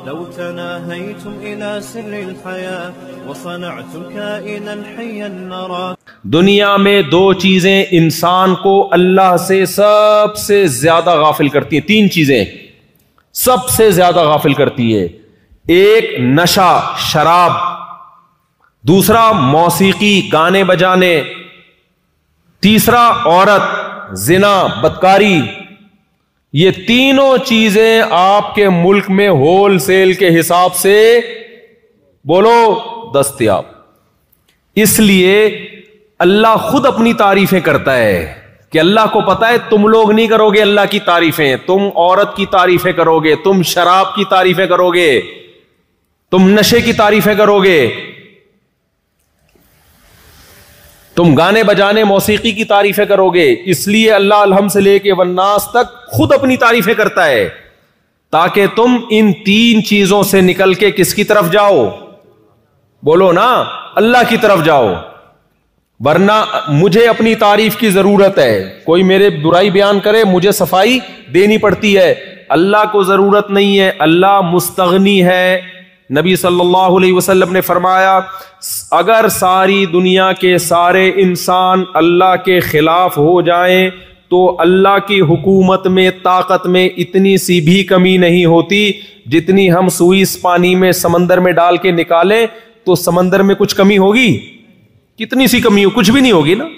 لو تناهيتم إلى سر الحياة وصنعتم كائنا حيا نرى. دنیا میں دو چیزیں انسان کو اللہ سے سب سے زیادہ غافل کرتی ہیں. تین چیزیں سب سے زیادہ غافل کرتی ہے. ایک نشہ شراب, دوسرا موسیقی گانے بجانے, تیسرا عورت زنا بدکاری. یہ تینوں چیزیں آپ کے ملک میں ہول سیل کے حساب سے بولو دستیاب. اس لیے اللہ خود اپنی تعریفیں کرتا ہے کہ اللہ کو پتا ہے تم لوگ نہیں کرو گے اللہ کی تعریفیں, تم عورت کی تعریفیں کرو گے, تم شراب کی تعریفیں کرو گے, تم نشے کی تعریفیں کرو گے, تم گانے بجانے موسیقی کی تعریفیں کرو گے. اس لیے اللہ الحمد سے لے کے والناس تک خود اپنی تعریفیں کرتا ہے تاکہ تم ان تین چیزوں سے نکل کے کس کی طرف جاؤ, بولو نا, اللہ کی طرف جاؤ. ورنہ مجھے اپنی تعریف کی ضرورت ہے, کوئی میرے برائی بیان کرے مجھے صفائی دینی پڑتی ہے. اللہ کو ضرورت نہیں ہے, اللہ مستغنی ہے. نبی صلی اللہ علیہ وسلم نے فرمایا اگر ساری دنیا کے سارے انسان اللہ کے خلاف ہو جائیں تو اللہ کی حکومت میں طاقت میں اتنی سی بھی کمی نہیں ہوتی جتنی ہم سوئی اس پانی میں سمندر میں ڈال کے نکالیں تو سمندر میں کچھ کمی ہوگی؟ کتنی سی کمی ہو, کچھ بھی نہیں ہوگی نا.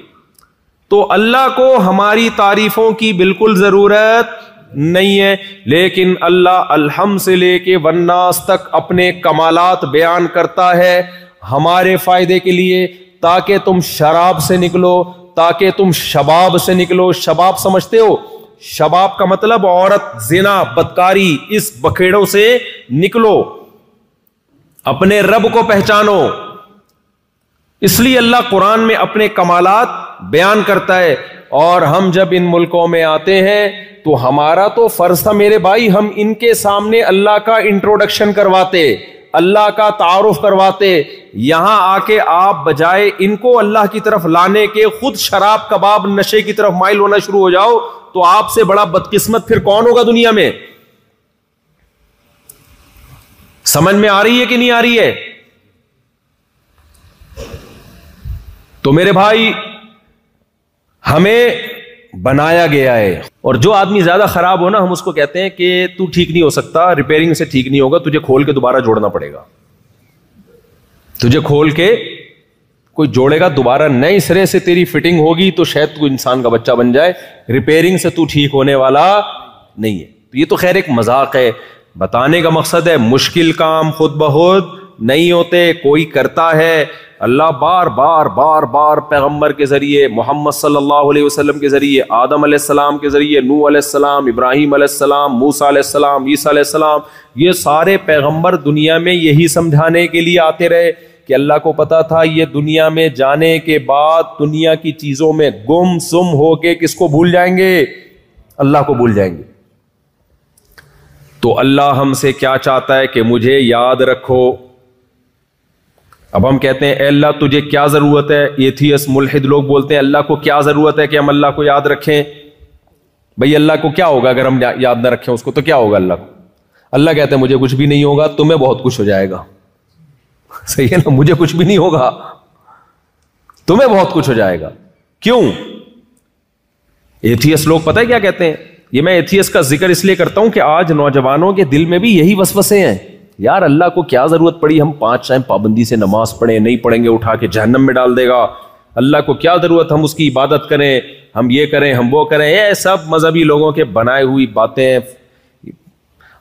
تو اللہ کو ہماری تعریفوں کی بالکل ضرورت نہیں ہے, لیکن اللہ الحمد سے لے کے والناس تک اپنے کمالات بیان کرتا ہے ہمارے فائدے کے لیے, تاکہ تم شراب سے نکلو, تاکہ تم شباب سے نکلو. شباب سمجھتے ہو؟ شباب کا مطلب عورت زنا بدکاری, اس بکھیڑوں سے نکلو, اپنے رب کو پہچانو. اس لیے اللہ قرآن میں اپنے کمالات بیان کرتا ہے. اور ہم جب ان ملکوں میں آتے ہیں تو ہمارا تو فرض تھا میرے بھائی, ہم ان کے سامنے اللہ کا انٹروڈکشن کرواتے, اللہ کا تعارف کرواتے. یہاں آ کے آپ بجائے ان کو اللہ کی طرف لانے کے خود شراب کباب نشے کی طرف مائل ہونا شروع ہو جاؤ تو آپ سے بڑا بدقسمت پھر کون ہوگا دنیا میں؟ سمجھ میں آ رہی ہے کہ نہیں آ رہی ہے؟ تو میرے بھائی ہمیں بنایا گیا ہے, اور جو آدمی زیادہ خراب ہو نا ہم اس کو کہتے ہیں کہ تو ٹھیک نہیں ہو سکتا, ریپیئرنگ سے ٹھیک نہیں ہوگا, تجھے کھول کے دوبارہ جوڑنا پڑے گا. تجھے کھول کے کوئی جوڑے گا دوبارہ, نئے سرے سے تیری فٹنگ ہوگی تو شاید تو انسان کا بچہ بن جائے. ریپیئرنگ سے تو ٹھیک ہونے والا نہیں ہے. تو یہ تو خیر ایک مذاق ہے. بتانے کا مقصد ہے مشکل کام خود بخود نہیں ہوتے, کوئی کرتا ہے. اللہ بار بار بار بار پیغمبر کے ذریعے, محمد صلی اللہ علیہ وسلم کے ذریعے, آدم علیہ السلام کے ذریعے, نوح علیہ السلام, ابراہیم علیہ السلام, موسیٰ علیہ السلام, عیسیٰ علیہ السلام, یہ سارے پیغمبر دنیا میں یہی سمجھانے کے لیے آتے رہے کہ اللہ کو پتا تھا یہ دنیا میں جانے کے بعد دنیا کی چیزوں میں گم سم ہو کے کس کو بھول جائیں گے؟ اللہ کو بھول جائیں گے. تو اللہ ہم سے کیا چاہتا ہے کہ مجھے یاد رکھو. اب ہم کہتے ہیں اے اللہ تجھے کیا ضرورت ہے؟ ایتھیس ملحد لوگ بولتے ہیں اللہ کو کیا ضرورت ہے کہ ہم اللہ کو یاد رکھیں؟ بھئی اللہ کو کیا ہوگا اگر ہم یاد نہ رکھیں اس کو, تو کیا ہوگا اللہ کو؟ اللہ کہتے ہیں مجھے کچھ بھی نہیں ہوگا, تمہیں بہت کچھ ہو جائے گا. صحیح ہے نا, مجھے کچھ بھی نہیں ہوگا, تمہیں بہت کچھ ہو جائے گا. کیوں؟ ایتھیس لوگ پتہ ہے کیا کہتے ہیں؟ یہ میں ایتھیس کا ذکر اس لیے کرتا ہوں کہ آج نوجوانوں کے دل میں بھی یہی وسوسے ہیں. یار اللہ کو کیا ضرورت پڑی, ہم 5 ٹائم پابندی سے نماز پڑھیں, نہیں پڑھیں گے اٹھا کے جہنم میں ڈال دے گا. اللہ کو کیا ضرورت ہم اس کی عبادت کریں, ہم یہ کریں ہم وہ کریں. یہ سب مذہبی لوگوں کے بنائے ہوئی باتیں,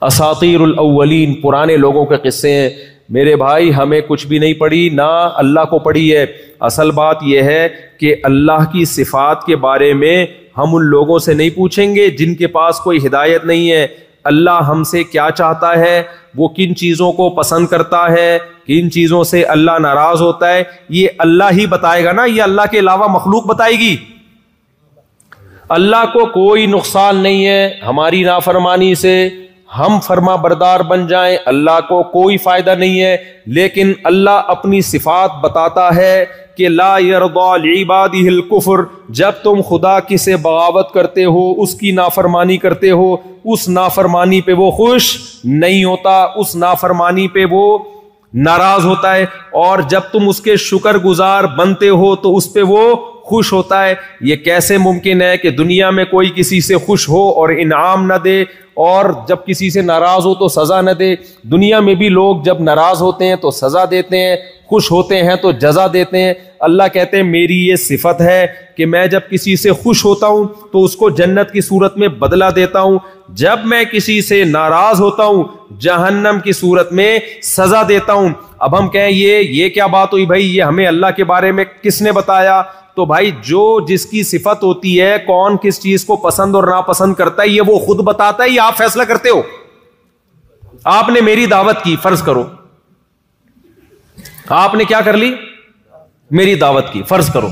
اساطیر الاولین, پرانے لوگوں کے قصے ہیں. میرے بھائی ہمیں کچھ بھی نہیں پڑی, نہ اللہ کو پڑی ہے. اصل بات یہ ہے کہ اللہ کی صفات کے بارے میں ہم ان لوگوں سے نہیں پوچھیں گے جن کے پاس کوئی ہدایت نہیں ہے. اللہ ہم سے کیا چاہتا ہے, وہ کن چیزوں کو پسند کرتا ہے, کن چیزوں سے اللہ ناراض ہوتا ہے, یہ اللہ ہی بتائے گا نا, یہ اللہ کے علاوہ مخلوق بتائے گی؟ اللہ کو کوئی نقصان نہیں ہے ہماری نافرمانی سے, ہم فرما بردار بن جائیں اللہ کو کوئی فائدہ نہیں ہے، لیکن اللہ اپنی صفات بتاتا ہے کہ لا یرضی لعبادہ الکفر، جب تم خدا کی سے بغاوت کرتے ہو، اس کی نافرمانی کرتے ہو، اس نافرمانی پہ وہ خوش نہیں ہوتا، اس نافرمانی پہ وہ ناراض ہوتا ہے، اور جب تم اس کے شکر گزار بنتے ہو تو اس پہ وہ خوش ہوتا ہے۔ یہ کیسے ممکن ہے کہ دنیا میں کوئی کسی سے خوش ہو اور انعام نہ دے، اور جب کسی سے ناراض ہو تو سزا نہ دے؟ دنیا میں بھی لوگ جب ناراض ہوتے ہیں تو سزا دیتے ہیں، خوش ہوتے ہیں تو جزا دیتے ہیں۔ اللہ کہتے ہیں میری یہ صفت ہے کہ میں جب کسی سے خوش ہوتا ہوں تو اس کو جنت کی صورت میں بدلہ دیتا ہوں، جب میں کسی سے ناراض ہوتا ہوں جہنم کی صورت میں سزا دیتا ہوں۔ اب ہم کہیں یہ کیا بات ہوئی بھائی، یہ ہمیں اللہ کے بارے میں کس نے بتایا؟ تو بھائی جو جس کی صفت ہوتی ہے، کون کس چیز کو پسند اور ناپسند کرتا ہے، یہ وہ خود بتاتا ہے یا آپ فیصلہ کرتے ہو؟ آپ نے میری دعوت کی، فرض کرو آپ نے کیا کر لی، میری دعوت کی، فرض کرو۔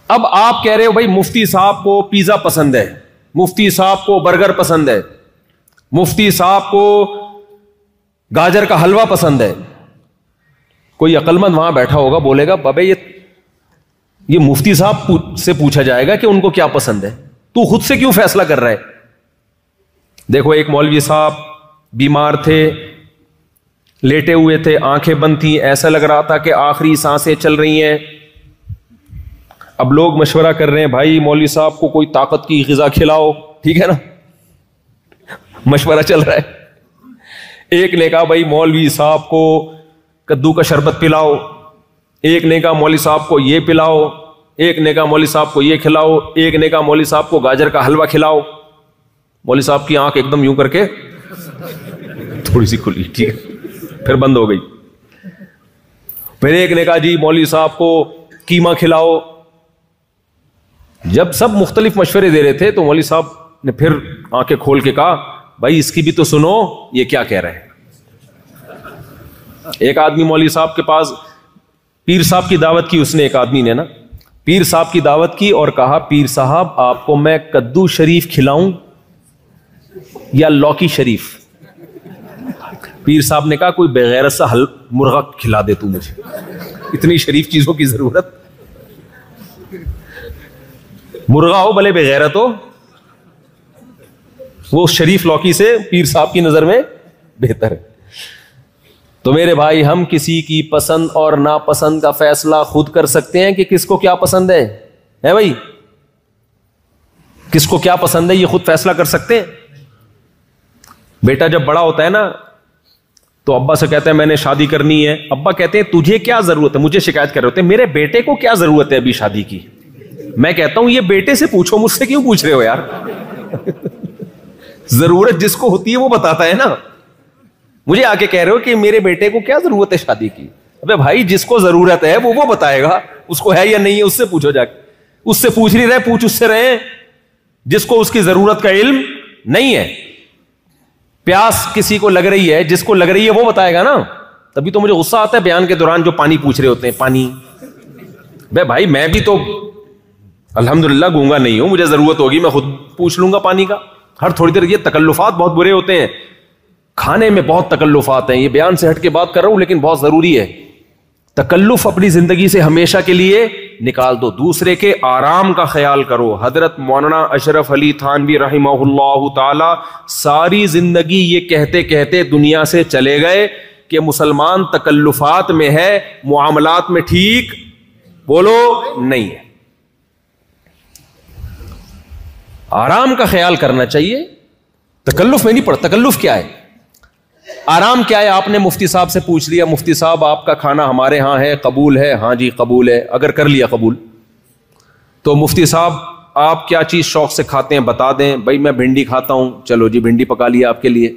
اب آپ کہہ رہے ہو بھائی مفتی صاحب کو پیزا پسند ہے، مفتی صاحب کو برگر پسند ہے، مفتی صاحب کو گاجر کا حلوہ پسند ہے۔ کوئی عقل مند وہاں بیٹھا ہوگا بولے گا بابے یہ مفتی صاحب سے پوچھا جائے گا کہ ان کو کیا پسند ہے، تو خود سے کیوں فیصلہ کر رہا ہے؟ دیکھو ایک مولوی صاحب بیمار تھے، لیٹے ہوئے تھے، آنکھیں بند تھیں، ایسا لگ رہا تھا کہ آخری سانسیں چل رہی ہیں۔ اب لوگ مشورہ کر رہے ہیں بھائی مولوی صاحب کو کوئی طاقت کی غذا کھلاؤ، ٹھیک ہے نا، مشورہ چل رہا ہے۔ ایک نے کہا بھائی مولوی صاحب کو کدو کا شربت پلاؤ، ایک نے کہا مولوی صاحب کو یہ پلاؤ، ایک نے کہا مولوی صاحب کو یہ کھلاؤ، ایک نے کہا مولوی صاحب کو گاجر کا حلوہ کھلاؤ۔ مولوی صاحب کی آنکھ ایک دم یوں کر کے تھوڑی سی کھلی، ٹھیک ہے، پھر بند ہو گئی۔ پھر ایک نے کہا جی مولوی صاحب کو قیمہ کھلاؤ۔ جب سب مختلف مشورے دے رہے تھے تو مولوی صاحب نے پھر آنکھیں کھول کے کہا بھائی اس کی بھی تو سنو، یہ کیا کہہ رہے ہیں۔ ایک آدمی مولوی صاحب کے پاس پیر صاحب کی دعوت کی، اس نے ایک آدمی نے نا پیر صاحب کی دعوت کی اور کہا پیر صاحب آپ کو میں کدو شریف کھلاؤں یا لوکی شریف؟ پیر صاحب نے کہا کوئی بغیرت سا مرغا کھلا دے تو مجھے، اتنی شریف چیزوں کی ضرورت؟ مرغا ہو بھلے بغیرت ہو، وہ شریف لوکی سے پیر صاحب کی نظر میں بہتر ہے۔ تو میرے بھائی ہم کسی کی پسند اور ناپسند کا فیصلہ خود کر سکتے ہیں کہ کس کو کیا پسند ہے بھائی، کس کو کیا پسند ہے یہ خود فیصلہ کر سکتے ہیں۔ بیٹا جب بڑا ہوتا ہے نا تو ابا سے کہتا ہے میں نے شادی کرنی ہے، ابا کہتے ہیں تجھے کیا ضرورت ہے، مجھے شکایت کر رہے ہوتے ہیں میرے بیٹے کو کیا ضرورت ہے ابھی شادی کی۔ میں کہتا ہوں یہ بیٹے سے پوچھو، مجھ سے کیوں پوچھ رہے ہو یار؟ ضرورت جس کو ہوتی ہے وہ بتاتا ہے نا، مجھے آ کے کہہ رہے ہو کہ میرے بیٹے کو کیا ضرورت ہے شادی کی۔ ابے بھائی جس کو ضرورت ہے وہ بتائے گا، اس کو ہے یا نہیں ہے اس سے پوچھو جا کے، اس سے پوچھ نہیں رہے، پوچھ اس سے رہے جس کو اس کی ضرورت کا علم نہیں ہے۔ پیاس کسی کو لگ رہی ہے، جس کو لگ رہی ہے وہ بتائے گا نا، تبھی تو مجھے غصہ آتا ہے بیان کے دوران جو پانی پوچھ رہے ہوتے ہیں، پانی۔ بھائی میں بھی تو الحمدللہ گونگا نہیں ہوں، مجھے ضرورت ہوگی میں خود پوچھ لوں گا پانی کا، ہر تھوڑی دیر۔ یہ تکلفات بہت برے ہوتے ہیں، کھانے میں بہت تکلفات ہیں، یہ بیان سے ہٹ کے بات کر رہا ہوں لیکن بہت ضروری ہے۔ تکلف اپنی زندگی سے ہمیشہ کے لیے نکال دو، دوسرے کے آرام کا خیال کرو۔ حضرت مولانا اشرف علی تھانوی رحمہ اللہ تعالی ساری زندگی یہ کہتے کہتے دنیا سے چلے گئے کہ مسلمان تکلفات میں ہے، معاملات میں ٹھیک بولو نہیں ہے۔ آرام کا خیال کرنا چاہیے، تکلف میں نہیں پڑتا۔ تکلف کیا ہے، آرام کیا ہے؟ آپ نے مفتی صاحب سے پوچھ لیا مفتی صاحب آپ کا کھانا ہمارے ہاں ہے، قبول ہے؟ ہاں جی قبول ہے۔ اگر کر لیا قبول تو مفتی صاحب آپ کیا چیز شوق سے کھاتے ہیں بتا دیں۔ بھائی میں بھنڈی کھاتا ہوں، چلو جی بھنڈی پکا لیا آپ کے لیے۔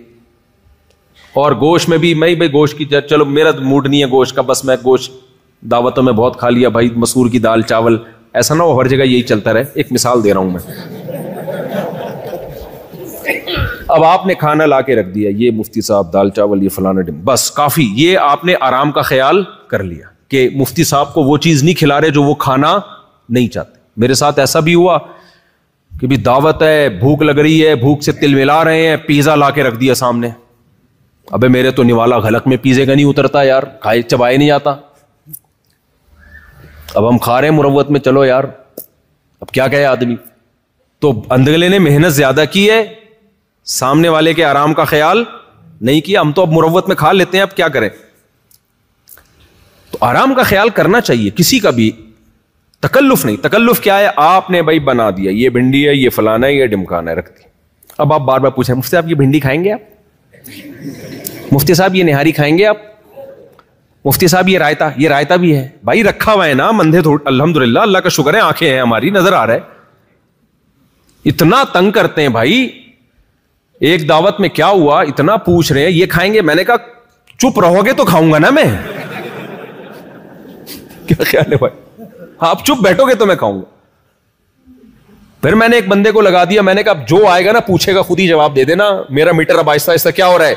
اور گوشت میں بھی میں بھائی گوشت کی، چلو میرا موڈ نہیں ہے گوشت کا، بس میں گوشت دعوتوں میں بہت کھا لیا بھائی، مسور کی دال چاول، ایسا نہ ہو ہر جگہ یہی چلتا رہے۔ ایک مثال دے رہا ہوں میں۔ اب آپ نے کھانا لا کے رکھ دیا، یہ مفتی صاحب دال چاول، یہ فلانا ڈم، بس کافی۔ یہ آپ نے آرام کا خیال کر لیا کہ مفتی صاحب کو وہ چیز نہیں کھلا رہے جو وہ کھانا نہیں چاہتے۔ میرے ساتھ ایسا بھی ہوا، کہ بھی دعوت ہے, بھوک لگ رہی ہے, بھوک سے تل ملا رہے ہیں, پیزا لا کے رکھ دیا سامنے. ابے میرے تو نوالا غلق میں پیزے کا نہیں اترتا یار, کھائے چبائے نہیں آتا. اب ہم کھا رہے ہیں مروت میں, چلو یار اب کیا کہے آدمی. تو اندگلے نے محنت زیادہ کی ہے, سامنے والے کے آرام کا خیال نہیں کیا. ہم تو اب مروت میں کھا لیتے ہیں, اب کیا کریں. تو آرام کا خیال کرنا چاہیے کسی کا بھی, تکلف نہیں. تکلف کیا ہے, آپ نے بھائی بنا دیا, یہ بھنڈی ہے, یہ فلانا ہے, یہ ڈمکانا ہے, رکھ دی. اب آپ بار بار پوچھیں مفتی صاحب یہ بھنڈی کھائیں گے آپ, مفتی صاحب یہ نہاری کھائیں گے آپ, مفتی صاحب یہ رائتا بھی ہے. بھائی رکھا ہوا ہے نا, مندھے الحمدللہ, اللہ کا شکر ہے, آنکھیں ہیں ہماری, نظر آ رہا ہے. اتنا تنگ کرتے ہیں بھائی. ایک دعوت میں کیا ہوا, اتنا پوچھ رہے ہیں یہ کھائیں گے, میں نے کہا چپ رہو گے تو کھاؤں گا نا میں. کیا خیال ہے بھائی, آپ چپ بیٹھو گے تو میں کھاؤں گا. پھر میں نے ایک بندے کو لگا دیا, میں نے کہا جو آئے گا نا پوچھے گا خود ہی جواب دے دینا, میرا میٹر اب آہستہ آہستہ کیا ہو رہا ہے,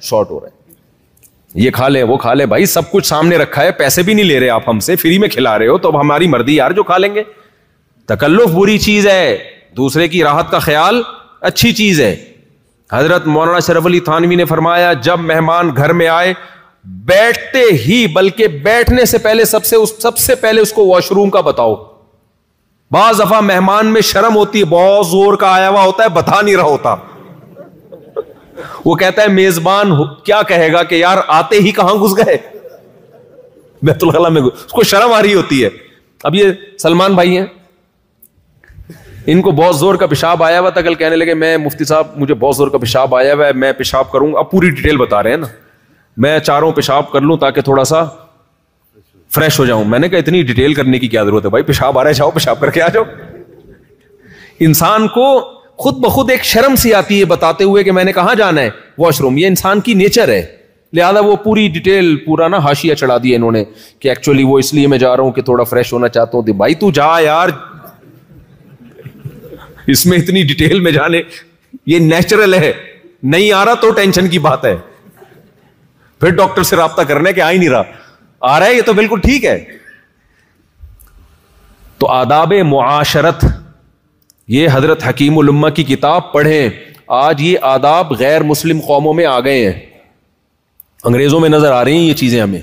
شارٹ ہو رہا ہے. یہ کھا لے وہ کھا لے, بھائی سب کچھ سامنے رکھا ہے, پیسے بھی نہیں لے رہے آپ ہم سے, فری میں کھلا رہے ہو, تو اب ہماری مرضی یار, جو کھا لیں گے. تکلف بری چیز ہے, دوسرے کی راحت کا خیال اچھی چیز ہے. حضرت مولانا شرف علی تھانوی نے فرمایا جب مہمان گھر میں آئے بیٹھتے ہی, بلکہ بیٹھنے سے پہلے سب سے پہلے اس کو واش روم کا بتاؤ. بعض دفعہ مہمان میں شرم ہوتی ہے, بہت زور کا آیا ہوا ہوتا ہے, بتا نہیں رہا ہوتا. وہ کہتا ہے میزبان کیا کہے گا کہ یار آتے ہی کہاں گھس گئے بیت الخلا میں, اس کو شرم آ رہی ہوتی ہے. اب یہ سلمان بھائی ہیں, ان کو بہت زور کا پیشاب آیا ہوا تھا, کل کہنے لگے میں مفتی صاحب مجھے بہت زور کا پیشاب آیا ہوا ہے, میں پیشاب کروں. اب پوری ڈیٹیل بتا رہے ہیں نا, میں چاروں پیشاب کر لوں تاکہ تھوڑا سا فریش ہو جاؤں. میں نے کہا اتنی ڈیٹیل کرنے کی کیا ضرورت ہے بھائی, پیشاب آ رہا ہے جاؤ پیشاب کر کے آ جاؤ. انسان کو خود بخود ایک شرم سی آتی ہے بتاتے ہوئے کہ میں نے کہاں جانا ہے, واش روم. یہ انسان کی نیچر ہے, لہذا وہ پوری ڈیٹیل پورا نا حاشیہ چڑھا دیا انہوں نے کہ ایکچولی وہ اس لیے میں جا رہا ہوں کہ تھوڑا فریش ہونا چاہتا ہوں. بھائی تو جا یار, اس میں اتنی ڈیٹیل میں جانے, یہ نیچرل ہے. نہیں آ رہا تو ٹینشن کی بات ہے, پھر ڈاکٹر سے رابطہ کرنے کہ آ ہی نہیں رہا, آ رہا ہے یہ تو بالکل ٹھیک ہے. تو آداب معاشرت, یہ حضرت حکیم الامہ کی کتاب پڑھیں. آج یہ آداب غیر مسلم قوموں میں آ گئے ہیں, انگریزوں میں نظر آ رہی ہیں یہ چیزیں, ہمیں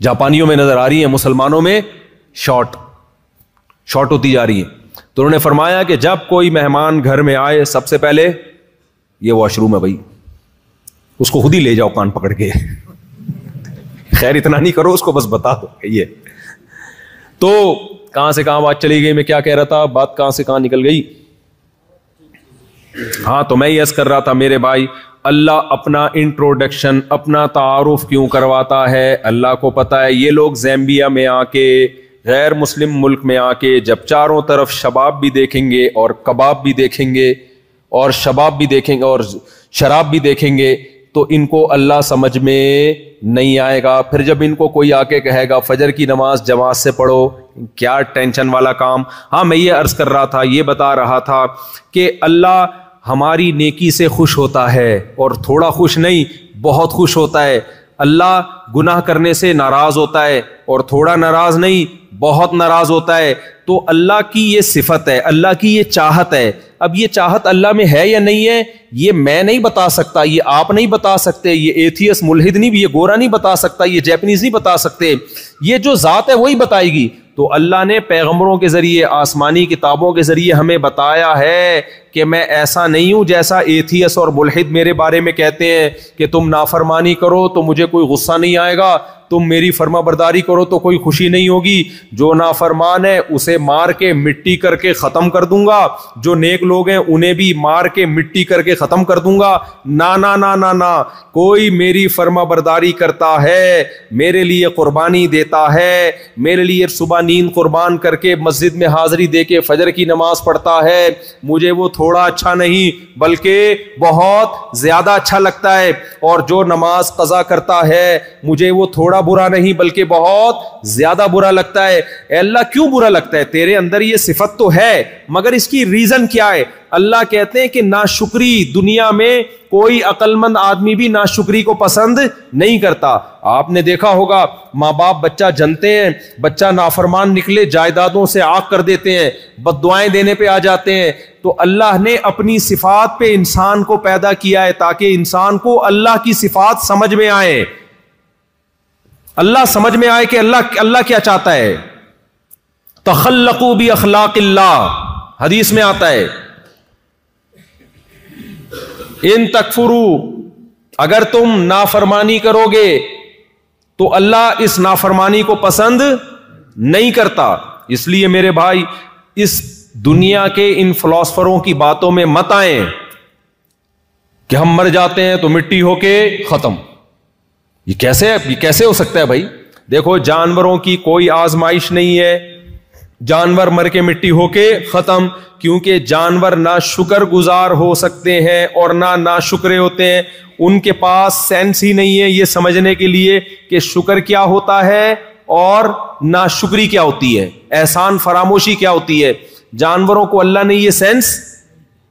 جاپانیوں میں نظر آ رہی ہیں, مسلمانوں میں شارٹ ہوتی جا رہی ہیں. تو انہوں نے فرمایا کہ جب کوئی مہمان گھر میں آئے سب سے پہلے یہ واش روم ہے بھائی, اس کو خود ہی لے جاؤ کان پکڑ کے, خیر اتنا نہیں کرو, اس کو بس بتا دو یہ. تو کہاں سے کہاں بات چلی گئی, میں کیا کہہ رہا تھا, بات کہاں سے کہاں نکل گئی. ہاں تو میں یہ عرض کر رہا تھا میرے بھائی, اللہ اپنا انٹروڈکشن, اپنا تعارف کیوں کرواتا ہے, اللہ کو پتا ہے. یہ لوگ زیمبیا میں آ کے, غیر مسلم ملک میں آ کے جب چاروں طرف شباب بھی دیکھیں گے اور کباب بھی دیکھیں گے اور شباب بھی دیکھیں گے اور شراب بھی دیکھیں گے, تو ان کو اللہ سمجھ میں نہیں آئے گا. پھر جب ان کو کوئی آ کے کہے گا فجر کی نماز جماعت سے پڑھو, کیا ٹینشن والا کام. ہاں میں یہ عرض کر رہا تھا, یہ بتا رہا تھا کہ اللہ ہماری نیکی سے خوش ہوتا ہے, اور تھوڑا خوش نہیں بہت خوش ہوتا ہے. اللہ گناہ کرنے سے ناراض ہوتا ہے, اور تھوڑا ناراض نہیں بہت ناراض ہوتا ہے. تو اللہ کی یہ صفت ہے, اللہ کی یہ چاہت ہے. اب یہ چاہت اللہ میں ہے یا نہیں ہے, یہ میں نہیں بتا سکتا, یہ آپ نہیں بتا سکتے, یہ ایتھیس ملحد نہیں, یہ گورا نہیں بتا سکتا, یہ جیپنیز نہیں بتا سکتے. یہ جو ذات ہے وہی بتائے گی. تو اللہ نے پیغمبروں کے ذریعے, آسمانی کتابوں کے ذریعے ہمیں بتایا ہے کہ میں ایسا نہیں ہوں جیسا ایتھیس اور ملحد میرے بارے میں کہتے ہیں کہ تم نافرمانی کرو تو مجھے کوئی غصہ نہیں آئے گا, تم میری فرما برداری کرو تو کوئی خوشی نہیں ہوگی, جو نافرمان ہے اسے مار کے مٹی کر کے ختم کر دوں گا, جو نیک لوگ ہیں انہیں بھی مار کے مٹی کر کے ختم کر دوں گا. نا نا نا نا نا, کوئی میری فرما برداری کرتا ہے, میرے لیے قربانی دیتا ہے, میرے لیے صبح نیند قربان کر کے مسجد میں حاضری دے کے فجر کی نماز پڑھتا ہے, مجھے وہ تھوڑا اچھا نہیں بلکہ بہت زیادہ اچھا لگتا ہے. اور جو نماز قضا کرتا ہے مجھے وہ تھوڑا برا نہیں بلکہ بہت زیادہ برا لگتا ہے. اے اللہ کیوں برا لگتا ہے, تیرے اندر یہ صفت تو ہے مگر اس کی ریزن کیا ہے, اللہ کہتے ہیں کہ ناشکری دنیا میں کوئی عقل مند آدمی بھی ناشکری کو پسند نہیں کرتا. آپ نے دیکھا ہوگا ماں باپ بچہ جنتے ہیں, بچہ نافرمان نکلے جائیدادوں سے عاق کر دیتے ہیں, بد دعائیں دینے پہ آ جاتے ہیں. تو اللہ نے اپنی صفات پہ انسان کو پیدا کیا ہے تاکہ انسان کو اللہ کی صفات سمجھ میں آئے, اللہ سمجھ میں آئے کہ اللہ کیا چاہتا ہے. تخلقوا باخلاق اللہ, حدیث میں آتا ہے ان تکفروا, اگر تم نافرمانی کرو گے تو اللہ اس نافرمانی کو پسند نہیں کرتا. اس لیے میرے بھائی اس دنیا کے ان فلاسفروں کی باتوں میں مت آئیں کہ ہم مر جاتے ہیں تو مٹی ہو کے ختم. یہ کیسے ہو سکتا ہے بھائی؟ دیکھو جانوروں کی کوئی آزمائش نہیں ہے, جانور مر کے مٹی ہو کے ختم, کیونکہ جانور نہ شکر گزار ہو سکتے ہیں اور نہ ناشکرے ہوتے ہیں. ان کے پاس سینس ہی نہیں ہے یہ سمجھنے کے لیے کہ شکر کیا ہوتا ہے اور ناشکری کیا ہوتی ہے, احسان فراموشی کیا ہوتی ہے. جانوروں کو اللہ نے یہ سینس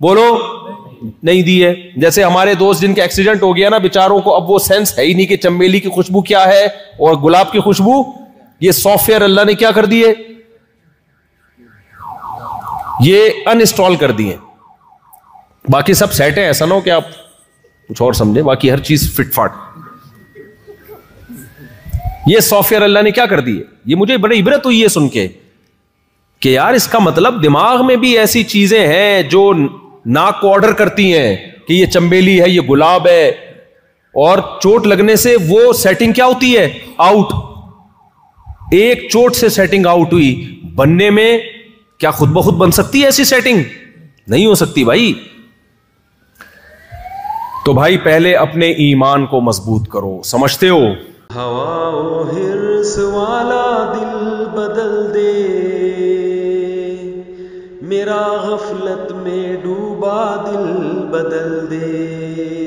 بولو نہیں دی ہے. جیسے ہمارے دوست جن کے ایکسیڈنٹ ہو گیا نا بیچاروں کو اب وہ سینس ہے ہی نہیں کہ چمیلی کی خوشبو کیا ہے اور گلاب کی خوشبو, یہ سافٹ ویئر اللہ نے کیا کر دیے, یہ انسٹال کر دیے. باقی سب سیٹ ہیں, ایسا نہ ہو کہ آپ کچھ اور سمجھیں, باقی ہر چیز فٹ فاٹ. یہ سافٹ ویئر اللہ نے کیا کر دیے. یہ مجھے بڑی عبرت ہوئی ہے سن کے کہ یار اس کا مطلب دماغ میں بھی ایسی چیزیں ہیں جو ناک کو آرڈر کرتی ہیں کہ یہ چمبیلی ہے, یہ گلاب ہے, اور چوٹ لگنے سے وہ سیٹنگ کیا ہوتی ہے, آؤٹ. ایک چوٹ سے سیٹنگ آؤٹ ہوئی, بننے میں کیا خود بخود بن سکتی ہے ایسی سیٹنگ؟ نہیں ہو سکتی بھائی. تو بھائی پہلے اپنے ایمان کو مضبوط کرو, سمجھتے ہو؟ ہوا و حرص والا دل بدل دے, میرا غفلت میں ڈوبا دل بدل دے.